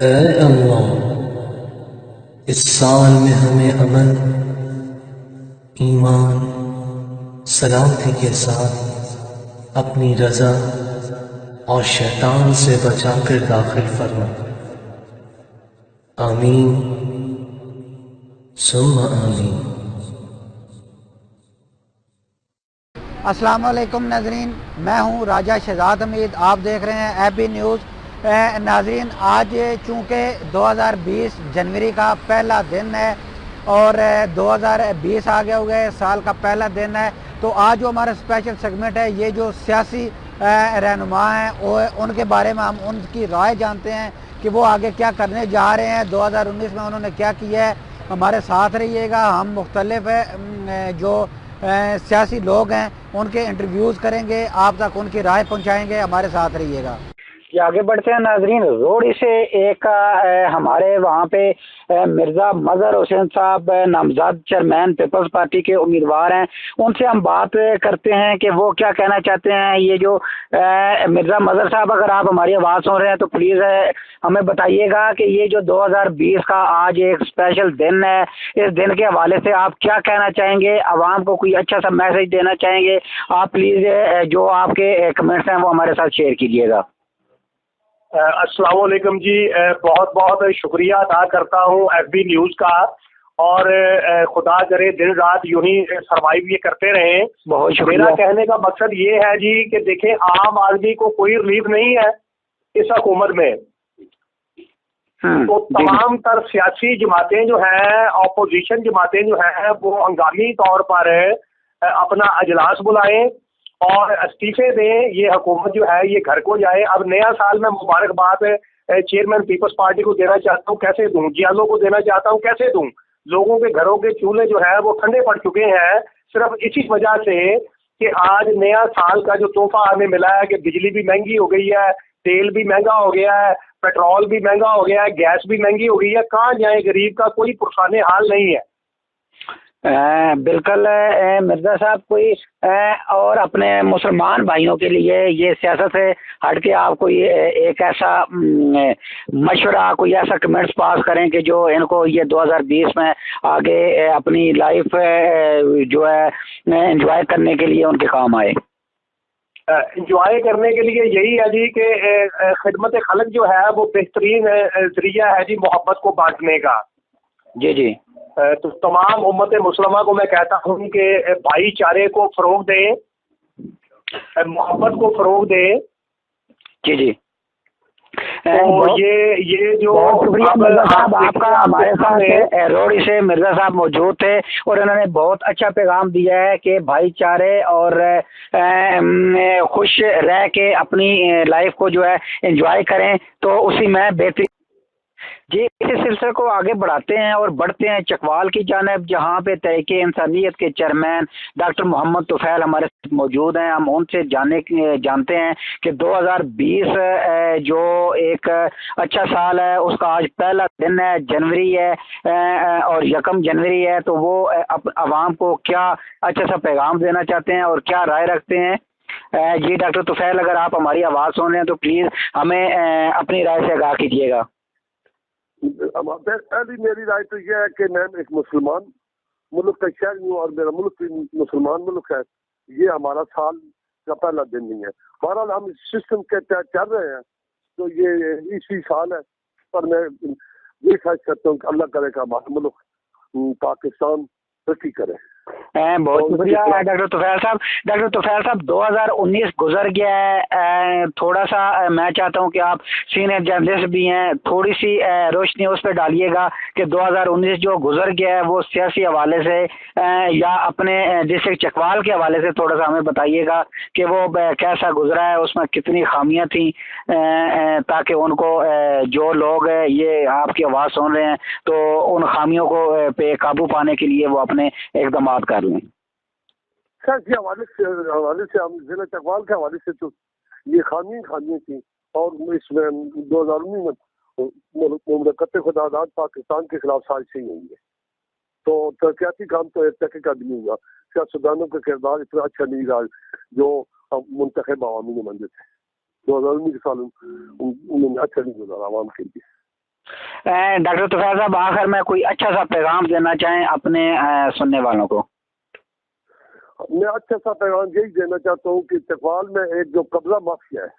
ऐ अल्लाह, इस साल में हमें अमन, ईमान, सलामती के साथ अपनी रजा और शैतान से बचाकर दाखिल फरमा। आमीन सुम्मा आमीन। अस्सलाम वालेकुम नाजरीन, मैं हूं राजा शहजाद हमीद। आप देख रहे हैं एबी न्यूज़। नाजरीन, आज चूँकि 2020 जनवरी का पहला दिन है और 2020 आ गया हो गया, साल का पहला दिन है, तो आज जो हमारा स्पेशल सेगमेंट है, ये जो सियासी रहनुमा हैं उनके बारे में हम उनकी राय जानते हैं कि वो आगे क्या करने जा रहे हैं, 2019 में उन्होंने क्या किया है। हमारे साथ रहिएगा। हम मुख्तलिफ जो सियासी लोग हैं उनके इंटरव्यूज़ करेंगे, आप तक उनकी राय पहुंचाएंगे। हमारे साथ रहिएगा। ये आगे बढ़ते हैं नाजरीन। रोड से एक हमारे वहाँ पे मिर्ज़ा मज़हर हुसैन साहब नामज़द चेयरमैन पीपल्स पार्टी के उम्मीदवार हैं, उनसे हम बात करते हैं कि वो क्या कहना चाहते हैं। ये जो मिर्ज़ा मज़हर साहब, अगर आप हमारी आवाज़ सुन रहे हैं तो प्लीज़ हमें बताइएगा कि ये जो 2020 का आज एक स्पेशल दिन है, इस दिन के हवाले से आप क्या कहना चाहेंगे, आवाम को कोई अच्छा सा मैसेज देना चाहेंगे? आप प्लीज़ जो आपके कमेंट्स हैं वो हमारे साथ शेयर कीजिएगा। अस्सलाम वालेकुम जी। बहुत बहुत शुक्रिया अदा करता हूँ एफबी न्यूज़ का, और खुदा करे दिन रात यूं ही सरवाइव ये करते रहें। बहुत शुक्रिया। मेरा कहने का मकसद ये है जी कि देखें, आम आदमी को कोई रिलीफ नहीं है इस हुकूमत में। तो तमाम तर सियासी जमातें जो हैं, अपोजिशन जमातें जो हैं, वो हंगामी तौर पर अपना अजलास बुलाएं और इस्तीफे दें। ये हुकूमत जो है ये घर को जाए। अब नया साल में मुबारकबाद चेयरमैन पीपल्स पार्टी को देना चाहता हूँ, कैसे दूं? जियालों को देना चाहता हूँ, कैसे दूं? लोगों के घरों के चूल्हे जो है वो ठंडे पड़ चुके हैं, सिर्फ इसी वजह से कि आज नया साल का जो तोहफा हमें मिला है कि बिजली भी महंगी हो गई है, तेल भी महंगा हो गया है, पेट्रोल भी महंगा हो गया है, गैस भी महंगी हो गई है। कहाँ जाए गरीब का कोई पुरसाने हाल नहीं है। बिल्कुल मिर्ज़ा साहब, कोई और अपने मुसलमान भाइयों के लिए ये सियासत से हट के आप कोई एक ऐसा मशवरा, कोई ऐसा कमेंट्स पास करें कि जो इनको ये 2020 में आगे अपनी लाइफ जो है एंजॉय करने के लिए उनके काम आए। इंजॉय करने के लिए यही है जी कि खिदमत खलक जो है वो बेहतरीन जरिया है जी मोहब्बत को बांटने का। जी जी। तो तमाम उम्मत मुसलमा को मैं कहता हूँ कि भाईचारे को फ़रोग़ दें, मोहब्बत को फ़रोग़ दें। जी जी। तो ये जो बहुत शुक्रिया मिर्ज़ा साहब आपका। हमारे साथ रोड से मिर्ज़ा साहब मौजूद थे और उन्होंने बहुत अच्छा पैगाम दिया है कि भाईचारे और खुश रह के अपनी लाइफ को जो है एंजॉय करें। तो उसी में बेहतरीन जी इस सिलसिले को आगे बढ़ाते हैं और बढ़ते हैं चकवाल की जानिब, जहाँ पे तहरीके इंसानियत के चेयरमैन डॉक्टर मोहम्मद तुफैल हमारे साथ मौजूद हैं। हम उनसे जानते हैं कि 2020 जो एक अच्छा साल है, उसका आज पहला दिन है, जनवरी है और 1 जनवरी है। तो वो आवाम को क्या अच्छा सा पैगाम देना चाहते हैं और क्या राय रखते हैं। जी डॉक्टर तुफैल, अगर आप हमारी आवाज़ सुन रहे हैं तो प्लीज़ हमें अपनी राय से आगाह कीजिएगा। पहली मेरी राय तो यह है कि मैं एक मुसलमान मुल्क का शहरी हूँ और मेरा मुल्क भी मुसलमान मुल्क है। ये हमारा साल का पहला दिन नहीं है। बहरहाल हम इस सिस्टम के तहत चल रहे हैं, तो ये इसी साल है। पर मैं ये ख्वाहिश करता हूँ कि अल्लाह करे का हमारा मुल्क पाकिस्तान तरक्की करे। बहुत शुक्रिया डॉक्टर तुफैल साहब। डॉक्टर तुफैल साहब, 2019 गुजर गया है। थोड़ा सा मैं चाहता हूं कि आप सीनियर जर्नलिस्ट भी हैं, थोड़ी सी रोशनी उस पर डालिएगा कि 2019 जो गुजर गया है वो सियासी हवाले से या अपने डिस्ट्रिक्ट चकवाल के हवाले से थोड़ा सा हमें बताइएगा कि वो कैसा गुजरा है, उसमें कितनी खामियां थी, ताकि उनको जो लोग ये आपकी आवाज़ सुन रहे हैं तो उन खामियों को पे काबू पाने के लिए वो अपने इकदाम कर लें। सर, हवाले से हम जिला चकवाल के हवाले से तो ये खानियाँ थी। और इसमें 2019 में मुमलकत खुदादाद पाकिस्तान के खिलाफ साजिश ही हुई है। तो तरक्याती काम तो एक तक आदमी हुआ, सियासतदानों का किरदार इतना अच्छा नहीं रहा जो मुंतखब अवामी नुमाइंदे थे। 2019 के साल उन्होंने अच्छा नहीं गुजारा आवाम के लिए। डॉक्टर तुफैल साहब, आखिर में कोई अच्छा सा पैगाम देना चाहें अपने सुनने वालों को? मैं अच्छा सा पैगाम यही देना चाहता हूँ कि इस्तकबाल में एक जो कब्जा माफिया है,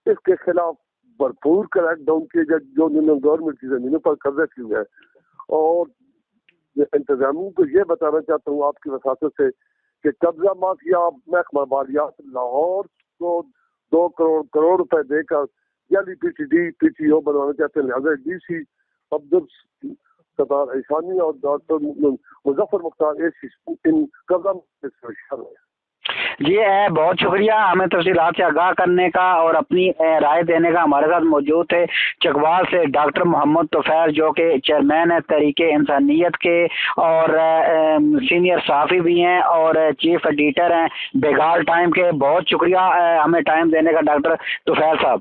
इसके खिलाफ भरपूर क्रैकडाउन किए जाए, जो जिन्होंने गवर्नमेंट की जमीनों पर कब्जा किया है। और इंतजामिया को ये बताना चाहता हूँ आपकी वसातत से कि कब्जा माफिया महकमा मालियात लाहौर को 2 करोड़ रुपए देकर जाली PTO बनवाना चाहते हैं। लिहाजा DC अब्दुल सत्तार ईसानी और डॉक्टर मुजफ्फर मुख्तार इन कब्जा है। जी बहुत शुक्रिया हमें तफसीलात से आगाह करने का और अपनी राय देने का। हमारे साथ मौजूद थे चकवाल से डॉक्टर मोहम्मद तुफैल, जो कि चेयरमैन है तहरीके इंसानियत के और सीनियर सहाफ़ी भी हैं और चीफ एडिटर हैं बेगाल टाइम के। बहुत शुक्रिया हमें टाइम देने का डॉक्टर तुफैल साहब।